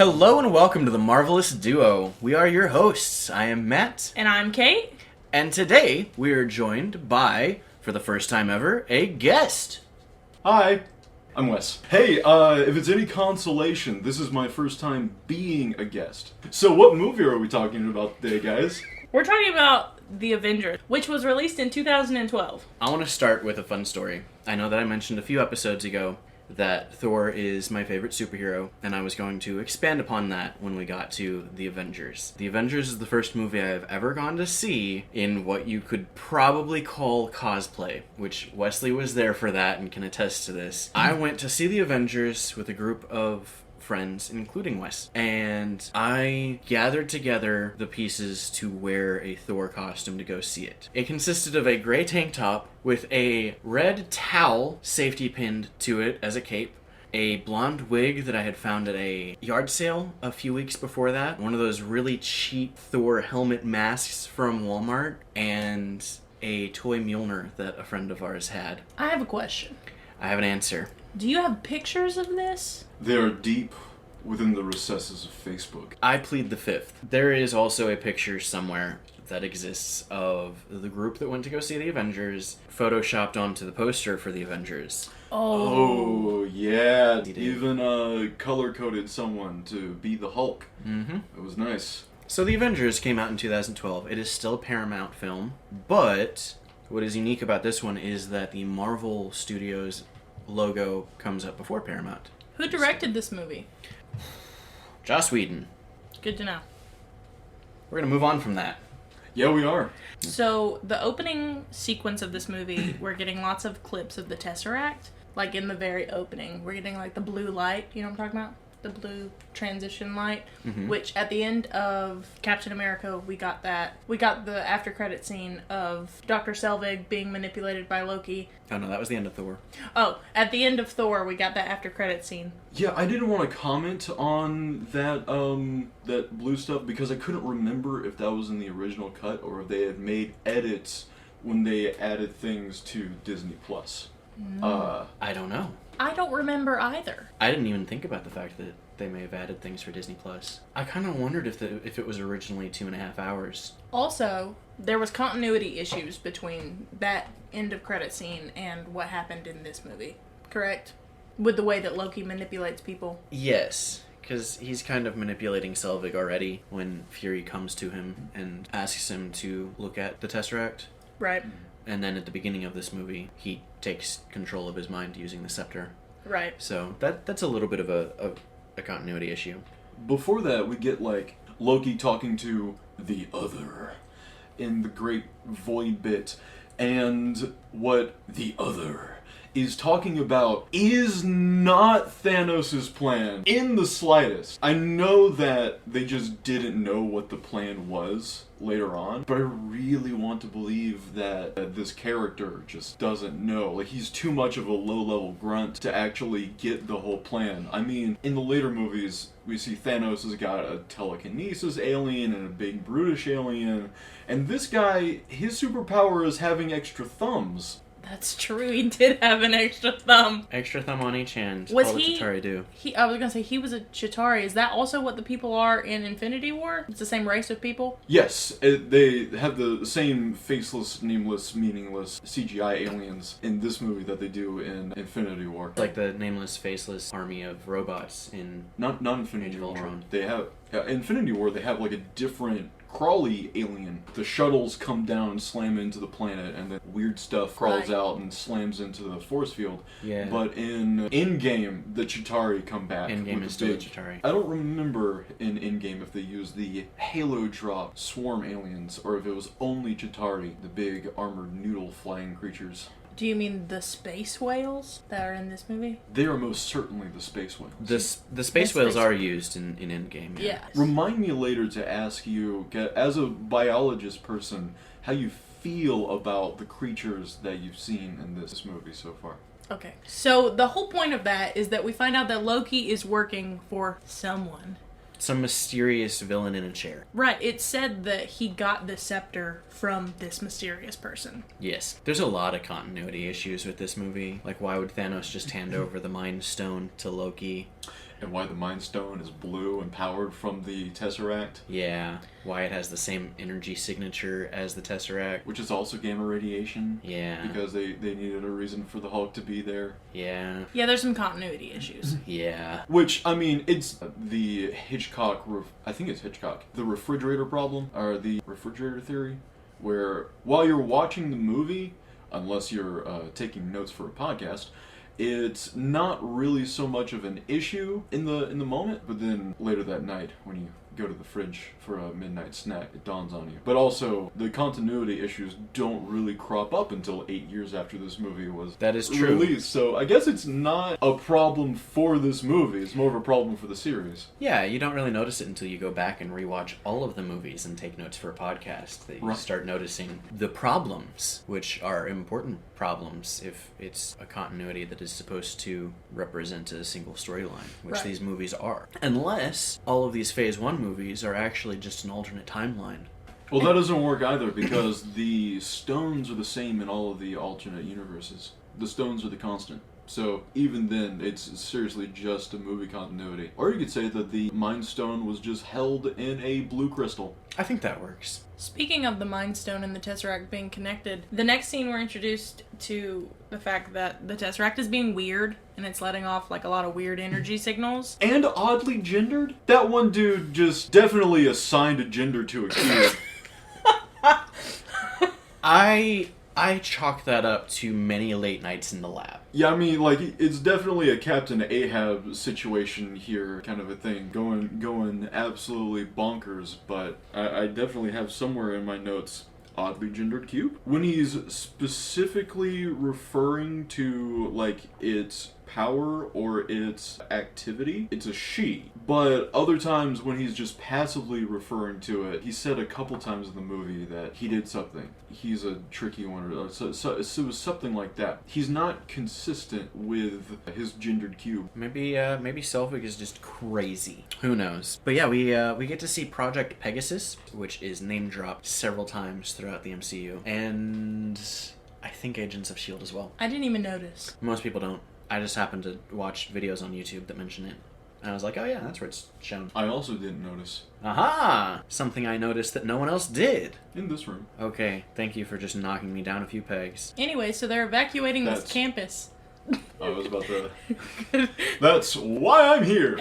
Hello and welcome to the Marvelous Duo. We are your hosts. I am Matt. And I'm Cate. And today we are joined by, for the first time ever, a guest. Hi, I'm Wes. Hey, if it's any consolation, this is my first time being a guest. So what movie are we talking about today, guys? We're talking about The Avengers, which was released in 2012. I want to start with a fun story. I know that I mentioned a few episodes ago that Thor is my favorite superhero, and I was going to expand upon that when we got to The Avengers. The Avengers is the first movie I have ever gone to see in what you could probably call cosplay, which Wesley was there for that and can attest to this. I went to see The Avengers with a group of friends, including Wes, and I gathered together the pieces to wear a Thor costume to go see it. It consisted of a gray tank top with a red towel safety pinned to it as a cape, a blonde wig that I had found at a yard sale a few weeks before that, one of those really cheap Thor helmet masks from Walmart, and a toy Mjolnir that a friend of ours had. I have a question. I have an answer. Do you have pictures of this? They are deep within the recesses of Facebook. I plead the fifth. There is also a picture somewhere that exists of the group that went to go see the Avengers, photoshopped onto the poster for the Avengers. Oh yeah, He did. even color-coded someone to be the Hulk. Mm-hmm. It was nice. So the Avengers came out in 2012. It is still a Paramount film, but what is unique about this one is that the Marvel Studios logo comes up before Paramount. Who directed this movie? Joss Whedon. Good to know. We're going to move on from that. Yeah, we are. So, the opening sequence of this movie, we're getting lots of clips of the Tesseract. Like, in the very opening, we're getting, like, the blue light. You know what I'm talking about? The blue transition light. Mm-hmm. Which, at the end of Captain America, we got that. We got the after-credit scene of Dr. Selvig being manipulated by Loki. Oh no, that was the end of Thor. Oh, at the end of Thor, we got that after-credit scene. Yeah, I didn't want to comment on that that blue stuff because I couldn't remember if that was in the original cut or if they had made edits when they added things to Disney Plus. I don't know. I don't remember either. I didn't even think about the fact that they may have added things for Disney Plus. I kind of wondered if it was originally 2.5 hours. Also, there was continuity issues between that end of credit scene and what happened in this movie. Correct? With the way that Loki manipulates people. Yes, because he's kind of manipulating Selvig already when Fury comes to him and asks him to look at the Tesseract. Right. And then at the beginning of this movie, he takes control of his mind using the scepter. Right. So that's a little bit of a continuity issue. Before that, we get, like, Loki talking to the Other in the great void bit, and what the Other is talking about is not Thanos' plan in the slightest. I know that they just didn't know what the plan was later on, but I really want to believe that this character just doesn't know. Like, he's too much of a low-level grunt to actually get the whole plan. I mean, in the later movies, we see Thanos has got a telekinesis alien and a big brutish alien, and this guy, his superpower is having extra thumbs. That's true. He did have an extra thumb. Extra thumb on each hand. Was all he? the Chitauri do. I was gonna say he was a Chitauri. Is that also what the people are in Infinity War? It's the same race of people. Yes, they have the same faceless, nameless, meaningless CGI aliens in this movie that they do in Infinity War. Like the nameless, faceless army of robots in Not Infinity Age of War. Ultron. They have Infinity War. They have like a different crawly alien. The shuttles come down and slam into the planet, and then weird stuff crawls Right. out and slams into the force field. Yeah. But in Endgame, the Chitauri come back. Endgame with is the still big. Chitauri. I don't remember in Endgame if they used the Halo drop swarm aliens or if it was only Chitauri, the big armored noodle flying creatures. Do you mean the space whales that are in this movie? They are most certainly the space whales. The space whales space- are used in Endgame. Yeah. Yes. Remind me later to ask you, as a biologist person, how you feel about the creatures that you've seen in this movie so far. Okay. So the whole point of that is that we find out that Loki is working for someone. Some mysterious villain in a chair. Right. It said that he got the scepter from this mysterious person. Yes. There's a lot of continuity issues with this movie. Like, why would Thanos just hand over the Mind Stone to Loki? And why the Mind Stone is blue and powered from the Tesseract. Yeah, why it has the same energy signature as the Tesseract. Which is also gamma radiation. Yeah. Because they needed a reason for the Hulk to be there. Yeah. Yeah, there's some continuity issues. Yeah. Which, I mean, it's the Hitchcock, I think it's Hitchcock, the refrigerator problem, or the refrigerator theory, where while you're watching the movie, unless you're taking notes for a podcast, it's not really so much of an issue in the moment, but then later that night when you go to the fridge for a midnight snack, it dawns on you. But also, the continuity issues don't really crop up until 8 years after this movie was That is true. released. So I guess it's not a problem for this movie. It's more of a problem for the series. Yeah, you don't really notice it until you go back and rewatch all of the movies and take notes for a podcast. That you Right. start noticing the problems, which are important problems if it's a continuity that is supposed to represent a single storyline, which Right. these movies are. Unless all of these Phase 1 movies are actually just an alternate timeline. Well, that doesn't work either because the stones are the same in all of the alternate universes. The stones are the constant. So even then, it's seriously just a movie continuity. Or you could say that the Mind Stone was just held in a blue crystal. I think that works. Speaking of the Mind Stone and the Tesseract being connected, the next scene we're introduced to the fact that the Tesseract is being weird and it's letting off like a lot of weird energy signals. And oddly gendered. That one dude just definitely assigned a gender to a kid. I chalk that up to many late nights in the lab. Yeah, I mean, like, it's definitely a Captain Ahab situation here, kind of a thing, going absolutely bonkers, but I definitely have somewhere in my notes, oddly gendered cube. When he's specifically referring to, like, its power or its activity, it's a she. But other times when he's just passively referring to it, he said a couple times in the movie that he did something. He's a tricky one, or so it was something like that. He's not consistent with his gendered cube. Maybe Selvig is just crazy. Who knows? But yeah, we get to see Project Pegasus, which is name dropped several times throughout the MCU, and I think Agents of S.H.I.E.L.D. as well. I didn't even notice. Most people don't. I just happened to watch videos on YouTube that mention it. And I was like, oh yeah, that's where it's shown. I also didn't notice. Aha! Something I noticed that no one else did. In this room. Okay, thank you for just knocking me down a few pegs. Anyway, so they're evacuating this That's- campus. I was about to... That's why I'm here!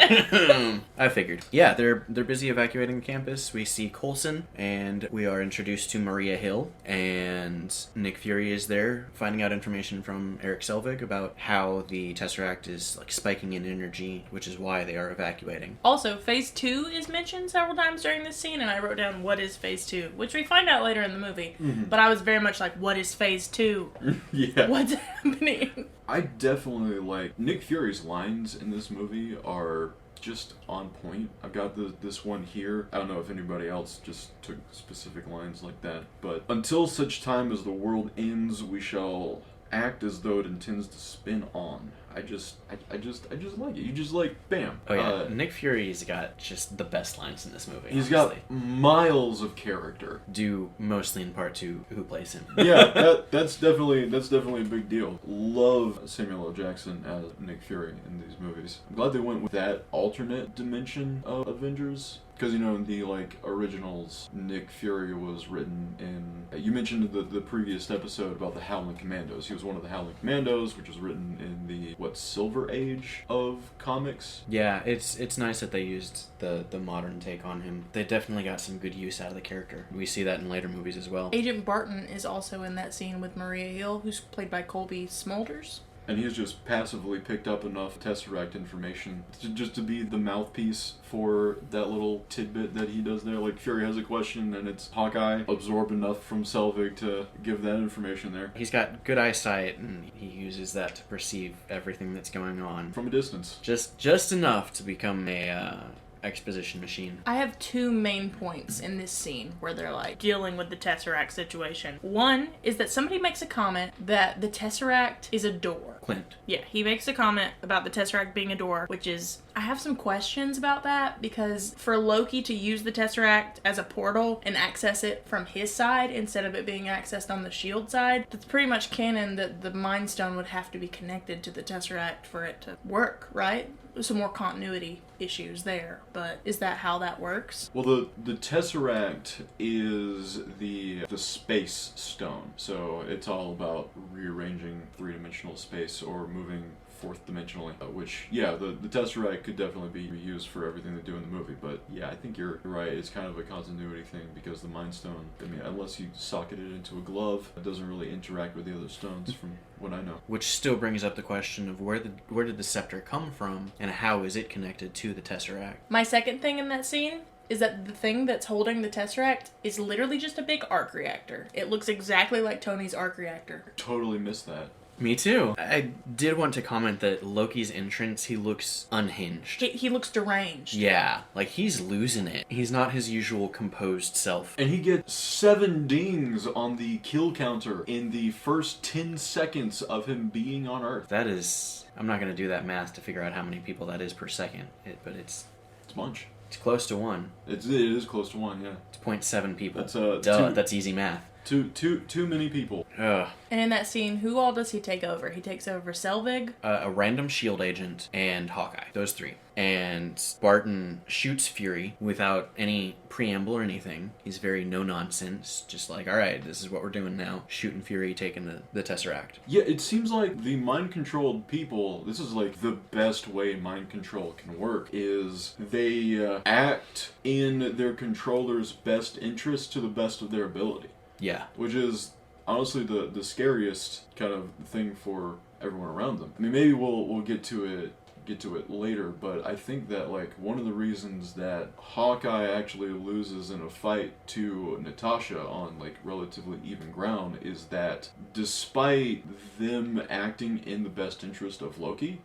I figured. Yeah, they're busy evacuating the campus. We see Coulson, and we are introduced to Maria Hill, and Nick Fury is there, finding out information from Eric Selvig about how the Tesseract is like spiking in energy, which is why they are evacuating. Also, Phase 2 is mentioned several times during this scene, and I wrote down, what is Phase 2? Which we find out later in the movie. Mm-hmm. But I was very much like, what is Phase 2? Yeah. What's happening? I definitely like Nick Fury's lines in this movie are just on point. I've got this one here. I don't know if anybody else just took specific lines like that, but until such time as the world ends, we shall act as though it intends to spin on. I just like it. You just like, bam. Oh yeah, Nick Fury's got just the best lines in this movie. He's honestly. got miles of character. Due mostly in part to who plays him. Yeah, that's definitely a big deal. Love Samuel L. Jackson as Nick Fury in these movies. I'm glad they went with that alternate dimension of Avengers. Because, you know, in the, like, originals, Nick Fury was written in... You mentioned the previous episode about the Howling Commandos. He was one of the Howling Commandos, which was written in the, Silver Age of comics. Yeah, it's nice that they used the modern take on him. They definitely got some good use out of the character. We see that in later movies as well. Agent Barton is also in that scene with Maria Hill, who's played by Colby Smulders. And he's just passively picked up enough Tesseract information just to be the mouthpiece for that little tidbit that he does there. Like, Fury has a question, and it's Hawkeye absorbed enough from Selvig to give that information there. He's got good eyesight, and he uses that to perceive everything that's going on. From a distance. Just enough to become a exposition machine. I have two main points in this scene where they're like dealing with the Tesseract situation. One is that somebody makes a comment that the Tesseract is a door. Clint. Yeah, he makes a comment about the Tesseract being a door, which is, I have some questions about that, because for Loki to use the Tesseract as a portal and access it from his side instead of it being accessed on the SHIELD side, that's pretty much canon that the Mind Stone would have to be connected to the Tesseract for it to work, right? There's some more continuity issues there, but is that how that works? Well, the Tesseract is the space stone, so it's all about rearranging three-dimensional space or moving fourth dimensionally, which, yeah, the Tesseract could definitely be used for everything they do in the movie, but yeah, I think you're right, it's kind of a continuity thing, because the Mind Stone, I mean, unless you socket it into a glove, it doesn't really interact with the other stones from what I know. Which still brings up the question of where did the scepter come from, and how is it connected to the Tesseract? My second thing in that scene is that the thing that's holding the Tesseract is literally just a big arc reactor. It looks exactly like Tony's arc reactor. Totally missed that. Me too. I did want to comment that Loki's entrance, he looks unhinged. He looks deranged. Yeah, like he's losing it. He's not his usual composed self. And he gets 7 dings on the kill counter in the first 10 seconds of him being on Earth. That is... I'm not going to do that math to figure out how many people that is per second, but it's It's a bunch. It's close to 1. It is close to 1, yeah. It's 0.7 people. That's Duh, that's easy math. Too many people. Ugh. And in that scene, who all does he take over? He takes over Selvig. A random SHIELD agent and Hawkeye. Those 3. And Barton shoots Fury without any preamble or anything. He's very no-nonsense. Just like, alright, this is what we're doing now. Shooting Fury, taking the Tesseract. Yeah, it seems like the mind-controlled people, this is like the best way mind control can work, is they act in their controller's best interest to the best of their ability. Yeah. Which is honestly the scariest kind of thing for everyone around them. I mean, maybe we'll get to it later, but I think that like one of the reasons that Hawkeye actually loses in a fight to Natasha on like relatively even ground is that despite them acting in the best interest of Loki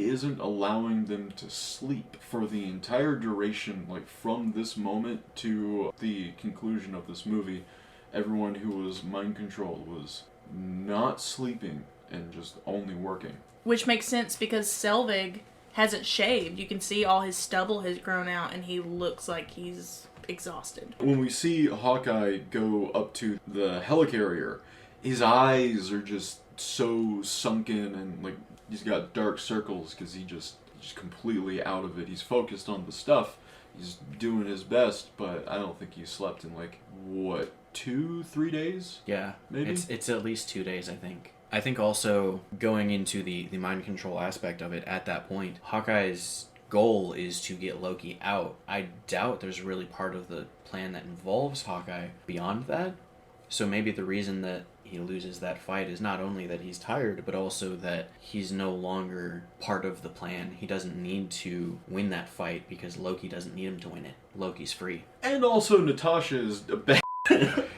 isn't allowing them to sleep for the entire duration, like from this moment to the conclusion of this movie. Everyone who was mind-controlled was not sleeping and just only working. Which makes sense because Selvig hasn't shaved. You can see all his stubble has grown out and he looks like he's exhausted. When we see Hawkeye go up to the helicarrier, his eyes are just so sunken and like he's got dark circles because he's just completely out of it. He's focused on the stuff. He's doing his best, but I don't think he slept in like, 2-3 days? Yeah. Maybe? It's at least 2 days, I think. I think also going into the mind control aspect of it at that point, Hawkeye's goal is to get Loki out. I doubt there's really part of the plan that involves Hawkeye beyond that. So maybe the reason that he loses that fight is not only that he's tired, but also that he's no longer part of the plan. He doesn't need to win that fight because Loki doesn't need him to win it. Loki's free. And also Natasha is a bad...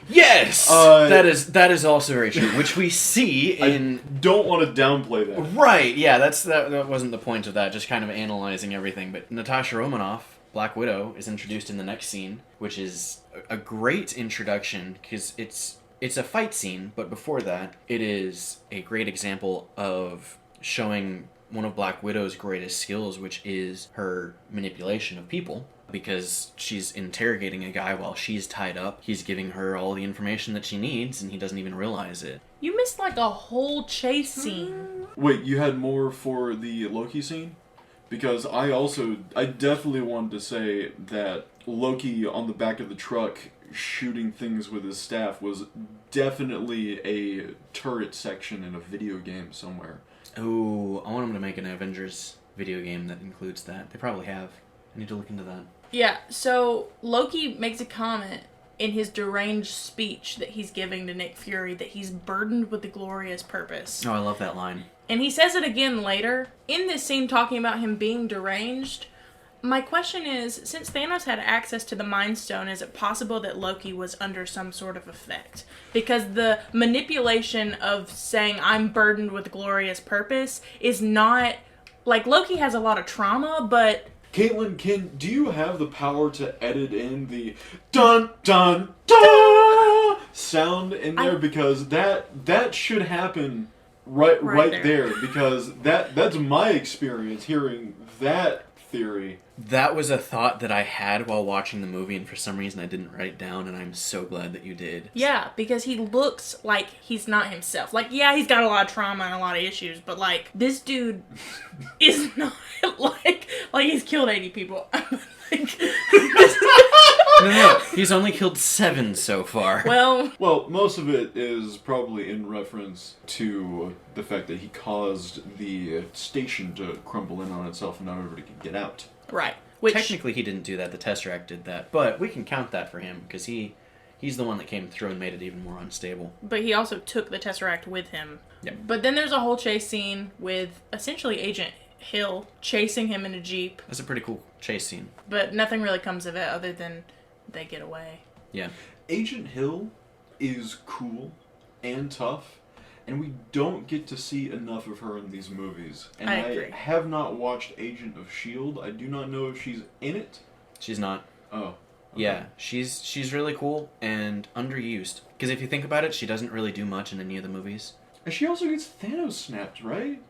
Yes! That is also very true, which we see in... I don't want to downplay that. Right, yeah, that wasn't the point of that, just kind of analyzing everything. But Natasha Romanoff, Black Widow, is introduced in the next scene, which is a great introduction, because it's a fight scene, but before that, it is a great example of showing one of Black Widow's greatest skills, which is her manipulation of people. Because she's interrogating a guy while she's tied up. He's giving her all the information that she needs, and he doesn't even realize it. You missed like a whole chase scene. Wait, you had more for the Loki scene? Because I definitely wanted to say that Loki on the back of the truck shooting things with his staff was definitely a turret section in a video game somewhere. Oh, I want him to make an Avengers video game that includes that. They probably have. I need to look into that. Yeah, so Loki makes a comment in his deranged speech that he's giving to Nick Fury that he's burdened with the glorious purpose. Oh, I love that line. And he says it again later. In this scene talking about him being deranged, my question is, since Thanos had access to the Mind Stone, is it possible that Loki was under some sort of effect? Because the manipulation of saying, I'm burdened with glorious purpose, is not... Like, Loki has a lot of trauma, but Caitlin, do you have the power to edit in the dun dun dun sound in there? Because that should happen right there. Because that's my experience hearing that theory. That was a thought that I had while watching the movie, and for some reason I didn't write it down, and I'm so glad that you did. Yeah, because he looks like he's not himself. Like, yeah, he's got a lot of trauma and a lot of issues, but, like, this dude is not, like he's killed 80 people. No, he's only killed 7 so far. Well, most of it is probably in reference to the fact that he caused the station to crumble in on itself and not everybody could get out. right. Which, technically he didn't do that, the Tesseract did that, but we can count that for him, because he's the one that came through and made it even more unstable. but he also took the Tesseract with him. Yep. But then there's a whole chase scene with essentially Agent Hill chasing him in a Jeep, That's a pretty cool chase scene. but nothing really comes of it other than they get away. Yeah. Agent Hill is cool and tough, and we don't get to see enough of her in these movies. And I agree. have not watched Agent of S.H.I.E.L.D. I do not know if she's in it. She's not. Oh. Okay. Yeah, she's really cool and underused. Because if you think about it, she doesn't really do much in any of the movies. And she also gets Thanos snapped, right?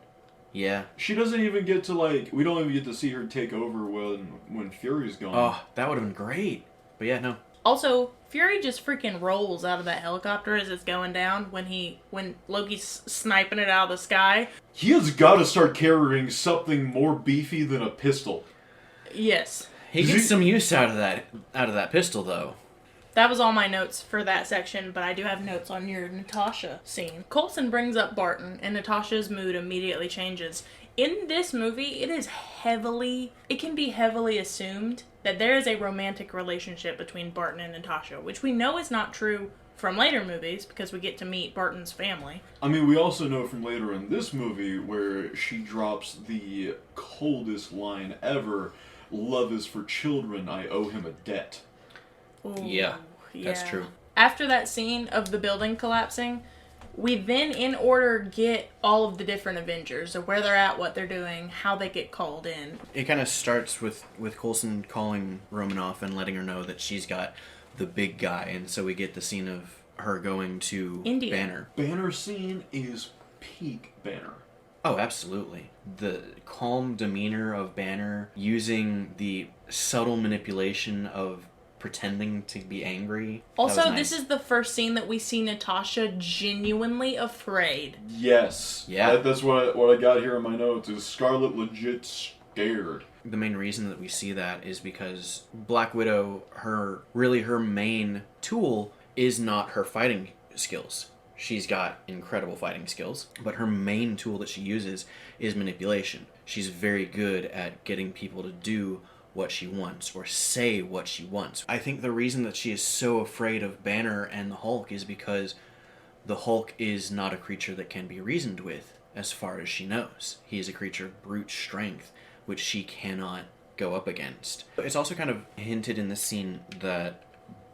Yeah. She doesn't even get to, like... We don't even get to see her take over when Fury's gone. Oh, that would have been great. But yeah, no. Also, Fury just freaking rolls out of that helicopter as it's going down when Loki's sniping it out of the sky. He has got to start carrying something more beefy than a pistol. Yes. He gets some use out of that pistol, though. That was all my notes for that section, but I do have notes on your Natasha scene. Coulson brings up Barton, and Natasha's mood immediately changes. In this movie, it can be heavily assumed that there is a romantic relationship between Barton and Natasha, which we know is not true from later movies, because we get to meet Barton's family. I mean, we also know from later in this movie where she drops the coldest line ever, "Love is for children, I owe him a debt." Ooh, Yeah, that's true. After that scene of the building collapsing, we then, in order, get all of the different Avengers, so where they're at, what they're doing, how they get called in. It kind of starts with Coulson calling Romanoff and letting her know that she's got the big guy, and so we get the scene of her going to India. Banner. Banner scene is peak Banner. Oh, absolutely. The calm demeanor of Banner, using the subtle manipulation of pretending to be angry. Also, nice. this is the first scene that we see Natasha genuinely afraid. Yes. Yeah. That's what I got here in my notes, is Scarlet legit scared. The main reason that we see that is because Black Widow, her main tool is not her fighting skills. She's got incredible fighting skills, but her main tool that she uses is manipulation. She's very good at getting people to do what she wants or say what she wants. I think the reason that she is so afraid of Banner and the Hulk is because the Hulk is not a creature that can be reasoned with as far as she knows. He is a creature of brute strength, which she cannot go up against. It's also kind of hinted in this scene that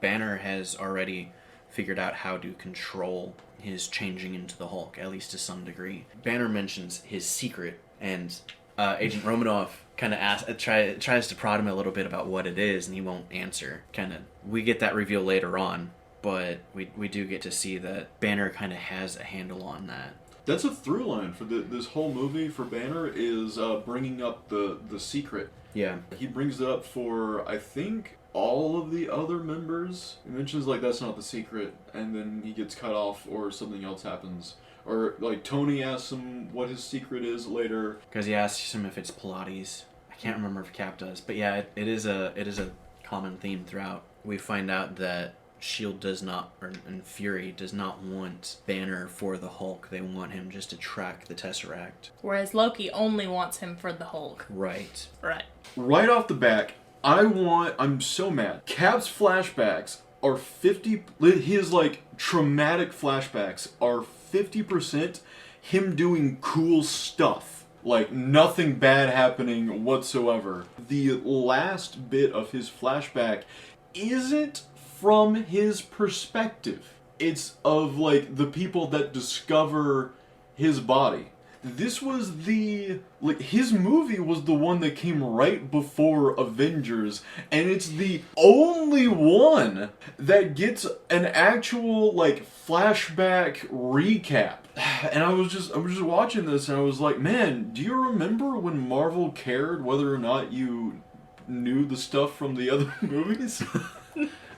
Banner has already figured out how to control his changing into the Hulk, at least to some degree. Banner mentions his secret, and Agent Romanoff kind of tries to prod him a little bit about what it is, and he won't answer. We get that reveal later on, but we do get to see that Banner kind of has a handle on that. That's a through line for this whole movie for Banner, is bringing up the secret. Yeah. He brings it up for, I think, all of the other members. He mentions, like, that's not the secret, and then he gets cut off or something else happens. Or, like, Tony asks him what his secret is later. Because he asks him if it's Pilates. I can't remember if Cap does, but yeah, it is a common theme throughout. We find out that S.H.I.E.L.D. does not, and Fury does not want Banner for the Hulk. They want him just to track the Tesseract. Whereas Loki only wants him for the Hulk. Right. Right. Right off the back, I'm so mad. Cap's flashbacks are 50, his, like, traumatic flashbacks are 50% him doing cool stuff. Like, nothing bad happening whatsoever. The last bit of his flashback isn't from his perspective. It's of, like, the people that discover his body. this was his movie was the one that came right before Avengers, and it's the only one that gets an actual, like, flashback recap. And I was just watching this, and I was like, man, do you remember when Marvel cared whether or not you knew the stuff from the other movies?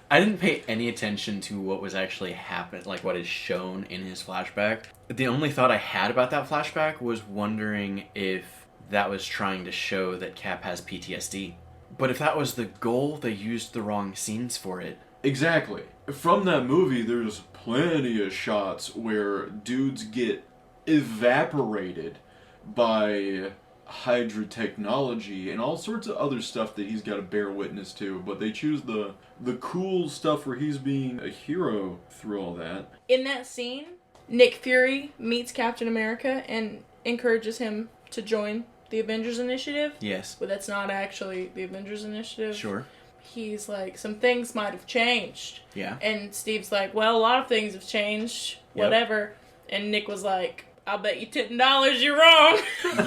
I didn't pay any attention to what was actually happened, like what is shown in his flashback. The only thought I had about that flashback was wondering if that was trying to show that Cap has PTSD. But if that was the goal, they used the wrong scenes for it. Exactly. From that movie, there's plenty of shots where dudes get evaporated by Hydra technology and all sorts of other stuff that he's got to bear witness to, but they choose the cool stuff where he's being a hero through all that. In that scene, Nick Fury meets Captain America and encourages him to join the Avengers Initiative. Yes. But that's not actually the Avengers Initiative. Sure. He's like, some things might have changed. Yeah. And Steve's like, well, a lot of things have changed. Whatever. Yep. And Nick was like, I'll bet you $10 you're wrong.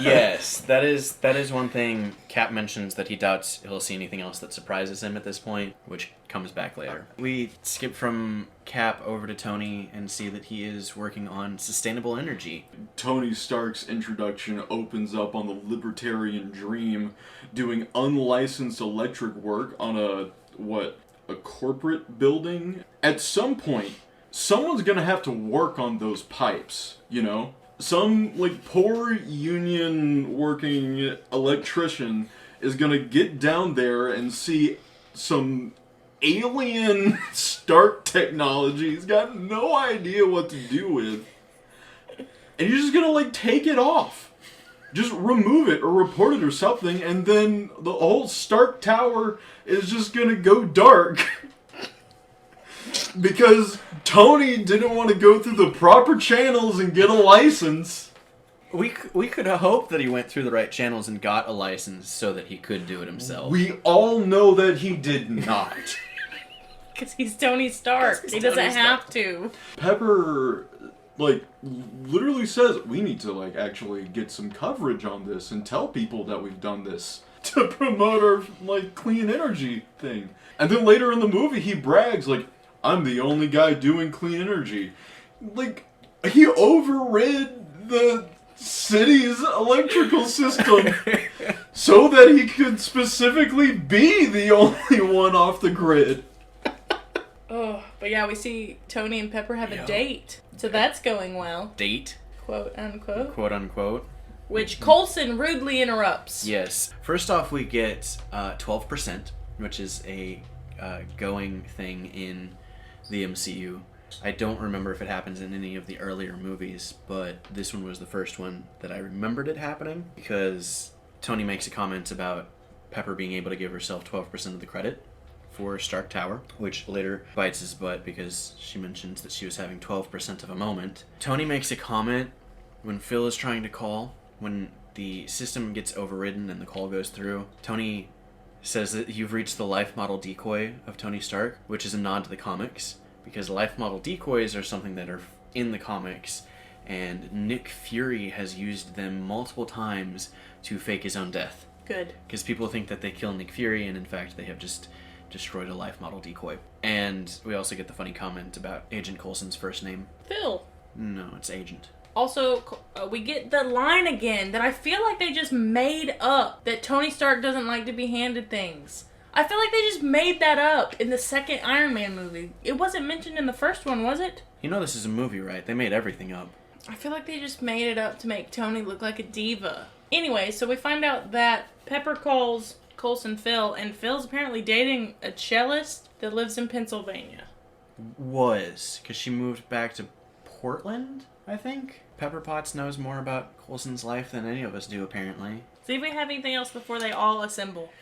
Yes, that is one thing. Cap mentions that he doubts he'll see anything else that surprises him at this point, which comes back later. We skip from Cap over to Tony and see that he is working on sustainable energy. Tony Stark's introduction opens up on the libertarian dream, doing unlicensed electric work on a corporate building. At some point, someone's gonna have to work on those pipes, you know? Some, like, poor union working electrician is gonna get down there and see some alien Stark technology he's got no idea what to do with. And you're just gonna, like, take it off. Just remove it or report it or something, and then the whole Stark Tower is just gonna go dark. Because Tony didn't want to go through the proper channels and get a license. We could have hoped that he went through the right channels and got a license so that he could do it himself. We all know that he did not. Because he's Tony Stark. He doesn't have to. Pepper, like, literally says, we need to, like, actually get some coverage on this and tell people that we've done this to promote our, like, clean energy thing. And then later in the movie, he brags, like, I'm the only guy doing clean energy. Like, he overrid the city's electrical system so that he could specifically be the only one off the grid. Oh, but yeah, we see Tony and Pepper have a date. So that's going well. Date? Quote unquote. Quote unquote. Which Coulson rudely interrupts. Yes. First off, we get 12%, which is a going thing in the MCU. I don't remember if it happens in any of the earlier movies, but this one was the first one that I remembered it happening, because Tony makes a comment about Pepper being able to give herself 12% of the credit for Stark Tower, which later bites his butt because she mentions that she was having 12% of a moment. Tony makes a comment when Phil is trying to call, when the system gets overridden and the call goes through. Tony says that you've reached the life model decoy of Tony Stark, which is a nod to the comics, because life model decoys are something that are in the comics, and Nick Fury has used them multiple times to fake his own death. Good. Because people think that they kill Nick Fury, and in fact they have just destroyed a life model decoy. And we also get the funny comment about Agent Coulson's first name. Phil. No, it's Agent. Also, we get the line again that I feel like they just made up, that Tony Stark doesn't like to be handed things. I feel like they just made that up in the second Iron Man movie. It wasn't mentioned in the first one, was it? You know this is a movie, right? They made everything up. I feel like they just made it up to make Tony look like a diva. Anyway, so we find out that Pepper calls Coulson Phil, and Phil's apparently dating a cellist that lives in Pennsylvania. Was. Because she moved back to Portland, I think? Pepper Potts knows more about Coulson's life than any of us do, apparently. See if we have anything else before they all assemble.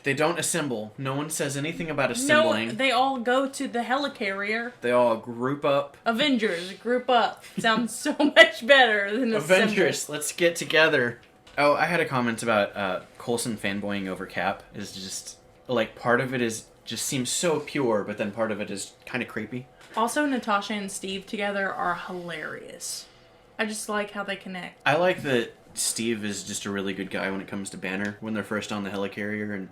They don't assemble. No one says anything about assembling. No, they all go to the helicarrier. They all group up. Avengers, group up. Sounds so much better than Avengers, let's get together. Oh, I had a comment about Coulson fanboying over Cap. Is just, like, part of it is just seems so pure, but then part of it is kind of creepy. Also, Natasha and Steve together are hilarious. I just like how they connect. I like that Steve is just a really good guy when it comes to Banner. When they're first on the helicarrier and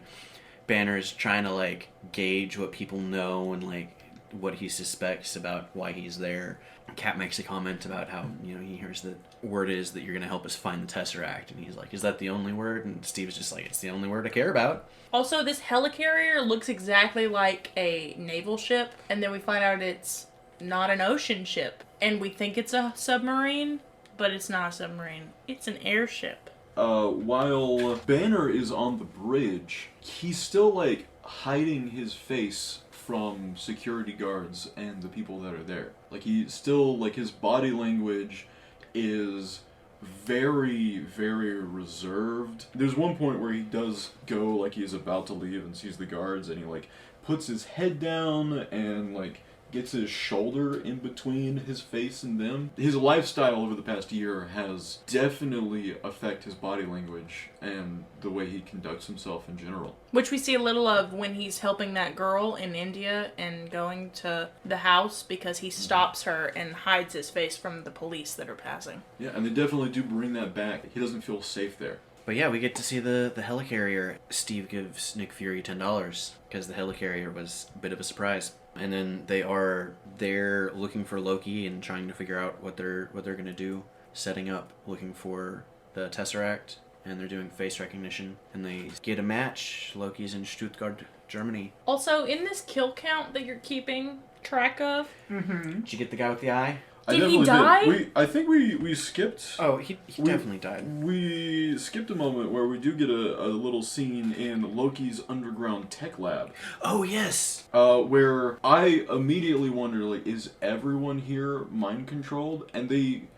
Banner is trying to, like, gauge what people know and, like, what he suspects about why he's there. Cat makes a comment about how, you know, he hears the word is that you're going to help us find the Tesseract. And he's like, is that the only word? And Steve's just like, it's the only word I care about. Also, this helicarrier looks exactly like a naval ship, and then we find out it's not an ocean ship. And we think it's a submarine, but it's not a submarine. It's an airship. While Banner is on the bridge, he's still, like, hiding his face from security guards and the people that are there. Like, he still, like, his body language is very, very reserved. There's one point where he does go, like, he's about to leave and sees the guards, and he, like, puts his head down and, like, gets his shoulder in between his face and them. His lifestyle over the past year has definitely affected his body language and the way he conducts himself in general. Which we see a little of when he's helping that girl in India and going to the house because he stops her and hides his face from the police that are passing. Yeah, and they definitely do bring that back. He doesn't feel safe there. But yeah, we get to see the helicarrier. Steve gives Nick Fury $10 because the helicarrier was a bit of a surprise. And then they are there looking for Loki and trying to figure out what they're going to do, setting up, looking for the Tesseract, and they're doing face recognition. And they get a match. Loki's in Stuttgart, Germany. Also, in this kill count that you're keeping track of, Did you get the guy with the eye? Did he die? I think we skipped. Oh, he definitely died. We skipped a moment where we do get a little scene in Loki's underground tech lab. Oh, yes! Where I immediately wonder, like, is everyone here mind controlled? And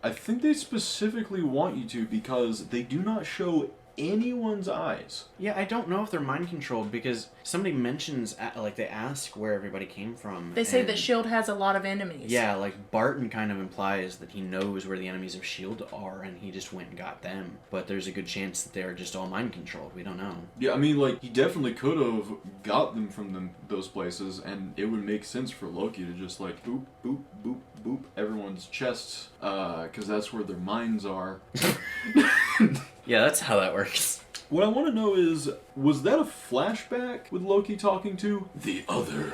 I think they specifically want you to because they do not show anyone's eyes. Yeah, I don't know if they're mind controlled because somebody mentions, like, they ask where everybody came from. They say that S.H.I.E.L.D. has a lot of enemies. Yeah, like, Barton kind of implies that he knows where the enemies of S.H.I.E.L.D. are and he just went and got them. But there's a good chance that they're just all mind controlled. We don't know. Yeah, I mean, like, he definitely could have got them from those places, and it would make sense for Loki to just, like, boop, boop, boop, boop everyone's chests, because that's where their minds are. Yeah, that's how that works. What I want to know is, was that a flashback with Loki talking to the other?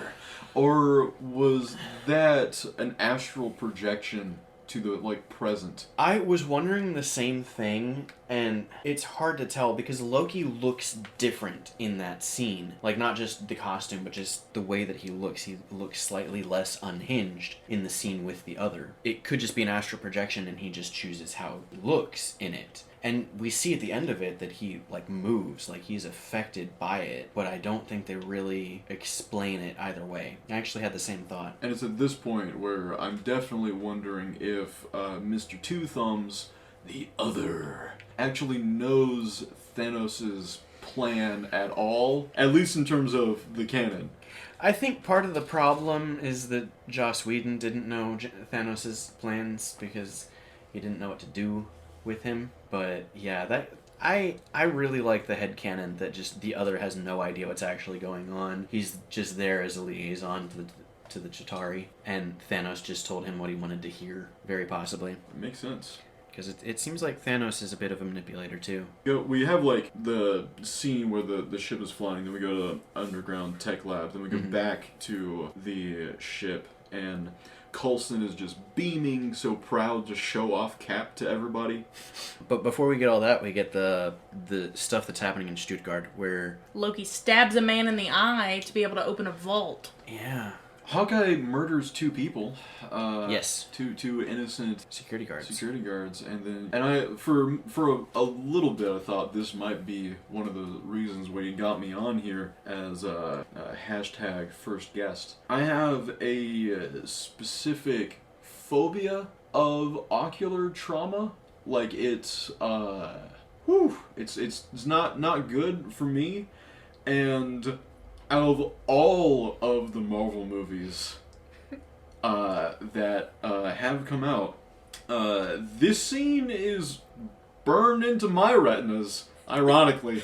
Or was that an astral projection to the, like, present? I was wondering the same thing, and it's hard to tell because Loki looks different in that scene. Like, not just the costume, but just the way that he looks. He looks slightly less unhinged in the scene with the other. It could just be an astral projection, and he just chooses how he looks in it. And we see at the end of it that he, like, moves, like he's affected by it, but I don't think they really explain it either way. I actually had the same thought. And it's at this point where I'm definitely wondering if Mr. Two Thumbs, the other, actually knows Thanos' plan at all, at least in terms of the canon. I think part of the problem is that Joss Whedon didn't know Thanos' plans because he didn't know what to do with him. But yeah, that I really like the headcanon that just the other has no idea what's actually going on. He's just there as a liaison to the Chitauri, and Thanos just told him what he wanted to hear, very possibly. It makes sense. Because it seems like Thanos is a bit of a manipulator too. We have, like, the scene where the ship is flying, then we go to the underground tech lab, then we go back to the ship, and Coulson is just beaming, so proud to show off Cap to everybody. But before we get all that, we get the stuff that's happening in Stuttgart, where Loki stabs a man in the eye to be able to open a vault. yeah, Hawkeye murders two people. Yes. Two innocent security guards, and I for a little bit I thought this might be one of the reasons why you got me on here as a hashtag first guest. I have a specific phobia of ocular trauma. Like, it's it's not good for me, and out of all of the Marvel movies that have come out, this scene is burned into my retinas, ironically.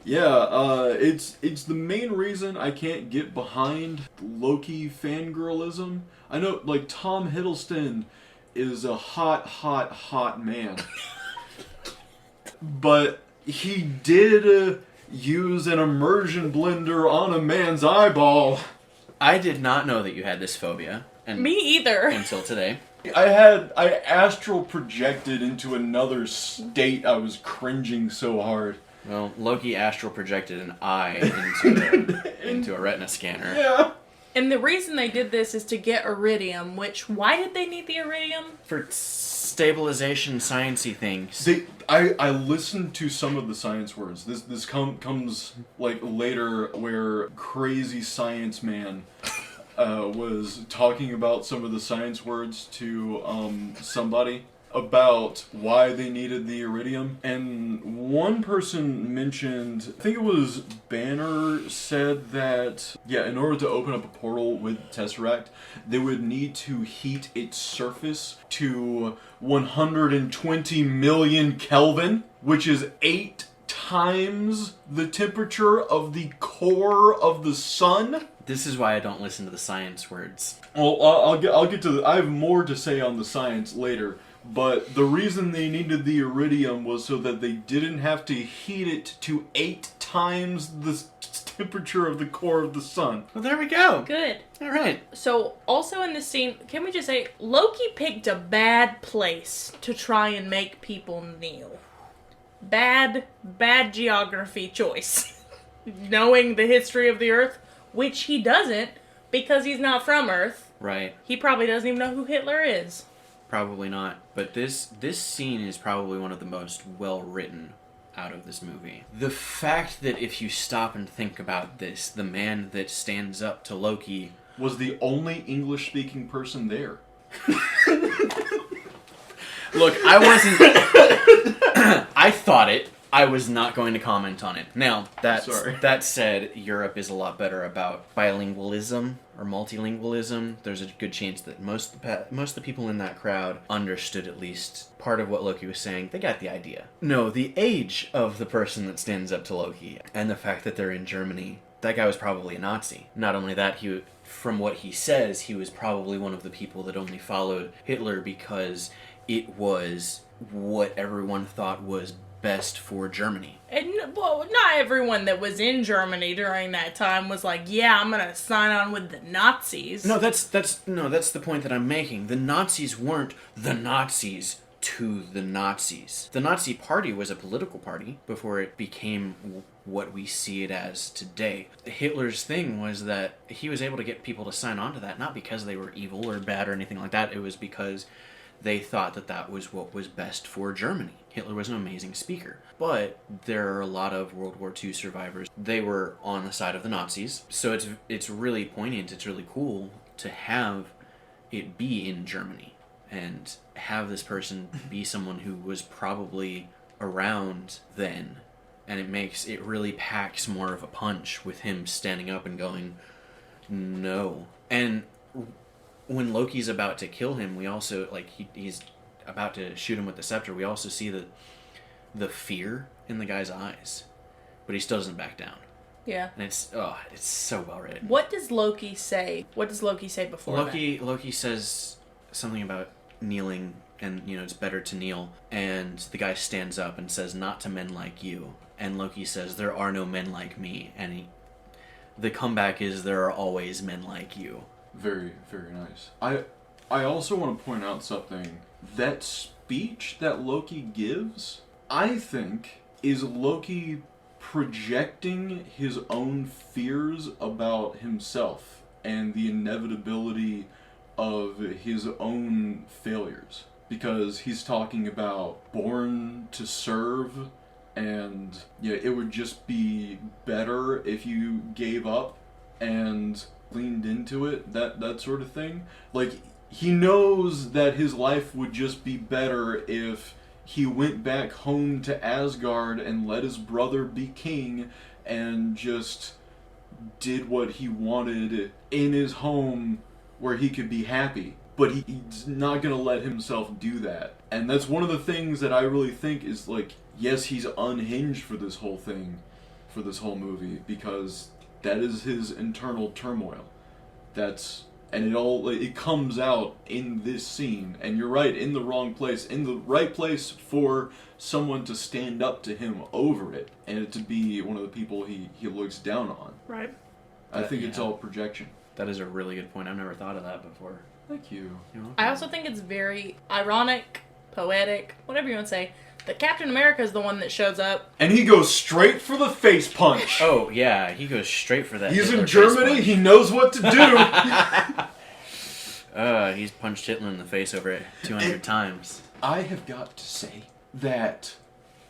Yeah, it's the main reason I can't get behind Loki fangirlism. I know, like, Tom Hiddleston is a hot man. But he did use an immersion blender on a man's eyeball. I did not know that you had this phobia. And Me either. Until today. I astral projected into another state. I was cringing so hard. Well, Loki astral projected an eye into a retina scanner. Yeah. And the reason they did this is to get iridium, which, why did they need the iridium? For stabilization, sciencey things. I listened to some of the science words. This comes like later, where crazy science man was talking about some of the science words to somebody about why they needed the iridium. And one person mentioned, I think it was Banner, said that, yeah, in order to open up a portal with Tesseract, they would need to heat its surface to 120 million Kelvin, which is 8 times the temperature of the core of the sun. This is why I don't listen to the science words. Well, I'll get to I have more to say on the science later. But the reason they needed the iridium was so that they didn't have to heat it to 8 times the temperature of the core of the sun. Well, there we go. Good. All right. So, also in this scene, can we just say, Loki picked a bad place to try and make people kneel. Bad geography choice. Knowing the history of the Earth, which he doesn't, because he's not from Earth. Right. He probably doesn't even know who Hitler is. Probably not. But this scene is probably one of the most well-written out of this movie. The fact that if you stop and think about this, the man that stands up to Loki was the only English-speaking person there. Look, I wasn't... I thought it. I was not going to comment on it. Now, that said, Europe is a lot better about bilingualism or multilingualism. There's a good chance that most of the people in that crowd understood at least part of what Loki was saying. They got the idea. No, the age of the person that stands up to Loki and the fact that they're in Germany, that guy was probably a Nazi. Not only that, from what he says, he was probably one of the people that only followed Hitler because it was what everyone thought was best for Germany. And, well, not everyone that was in Germany during that time was like, yeah, I'm gonna sign on with the Nazis. No, that's the point that I'm making. The Nazis weren't the Nazis to the Nazis. The Nazi Party was a political party before it became what we see it as today. Hitler's thing was that he was able to get people to sign on to that, not because they were evil or bad or anything like that. It was because they thought that that was what was best for Germany. Hitler was an amazing speaker. But there are a lot of World War II survivors. They were on the side of the Nazis. So it's really poignant, it's really cool to have it be in Germany and have this person be someone who was probably around then. And it really packs more of a punch with him standing up and going, no. And when Loki's about to kill him, we also, like, he's about to shoot him with the scepter, we also see the fear in the guy's eyes. But he still doesn't back down. Yeah. And it's so well written. What does Loki say? What does Loki say before that? Loki says something about kneeling, and, it's better to kneel. And the guy stands up and says, not to men like you. And Loki says, there are no men like me. And the comeback is, there are always men like you. Very, very nice. I also want to point out something. That speech that Loki gives, I think, is Loki projecting his own fears about himself and the inevitability of his own failures. Because he's talking about born to serve, and it would just be better if you gave up and leaned into it, that sort of thing. Like, he knows that his life would just be better if he went back home to Asgard and let his brother be king and just did what he wanted in his home where he could be happy. But he's not going to let himself do that. And that's one of the things that I really think is, like, yes, he's unhinged for this whole thing, for this whole movie because that is his internal turmoil. It comes out in this scene, and you're right, in the wrong place, in the right place for someone to stand up to him over it, and it to be one of the people he looks down on. Right. I think it's all projection. That is a really good point. I've never thought of that before. Thank you. I also think it's very ironic, poetic, whatever you want to say, that Captain America is the one that shows up. And he goes straight for the face punch. Oh, yeah, he goes straight for that. He's Hitler in face Germany, punch. he knows what to do. He's punched Hitler in the face over 200 times. I have got to say that...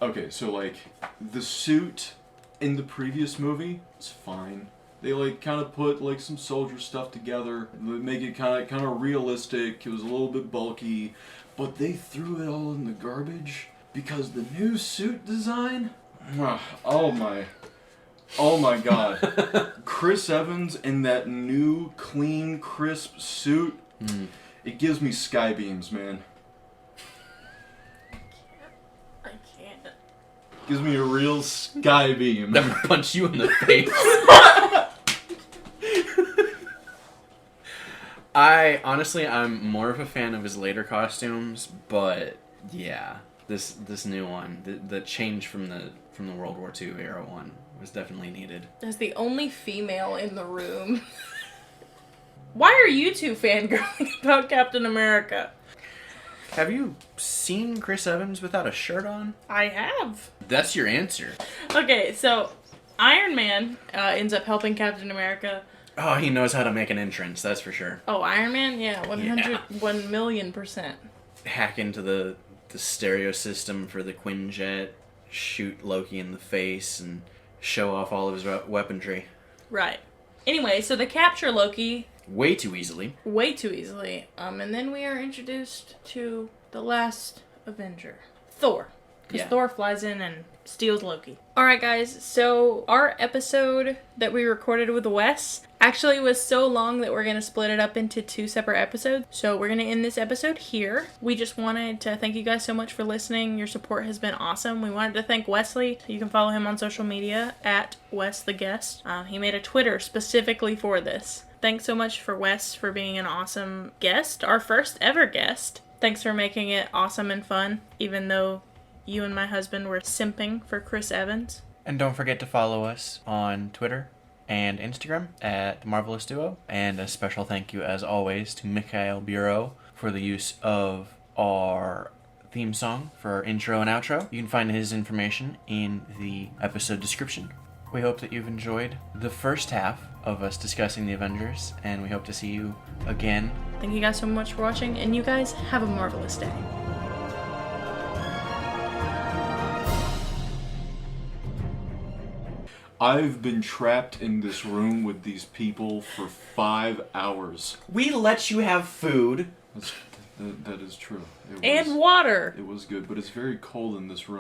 Okay, so, like, the suit in the previous movie is fine. They, like, kind of put, like, some soldier stuff together, make it kind of realistic. It was a little bit bulky, but they threw it all in the garbage because the new suit design... Oh my god. Chris Evans in that new, clean, crisp suit, it gives me sky beams, man. I can't. Gives me a real sky beam. Never punch you in the face. I'm more of a fan of his later costumes, but yeah, this new one, the change from the World War II era one was definitely needed. As the only female in the room. Why are you two fangirling about Captain America? Have you seen Chris Evans without a shirt on? I have. That's your answer. Okay, so Iron Man ends up helping Captain America. Oh, he knows how to make an entrance, that's for sure. Oh, Iron Man? Yeah, 1,000,000%. Hack into the stereo system for the Quinjet, shoot Loki in the face, and show off all of his weaponry. Right. Anyway, so they capture Loki way too easily. And then we are introduced to the last Avenger, Thor. Because Thor flies in and steals Loki. Alright guys, so our episode that we recorded with Wes actually was so long that we're going to split it up into 2 separate episodes. So we're going to end this episode here. We just wanted to thank you guys so much for listening. Your support has been awesome. We wanted to thank Wesley. You can follow him on social media at Wes the Guest. He made a Twitter specifically for this. Thanks so much for Wes for being an awesome guest. Our first ever guest. Thanks for making it awesome and fun, even though you and my husband were simping for Chris Evans. And don't forget to follow us on Twitter and Instagram at The Marvelous Duo. And a special thank you, as always, to Mikhael Bureau for the use of our theme song for our intro and outro. You can find his information in the episode description. We hope that you've enjoyed the first half of us discussing the Avengers, and we hope to see you again. Thank you guys so much for watching, and you guys have a marvelous day. I've been trapped in this room with these people for 5 hours. We let you have food. That is true. And water. It was good, but it's very cold in this room.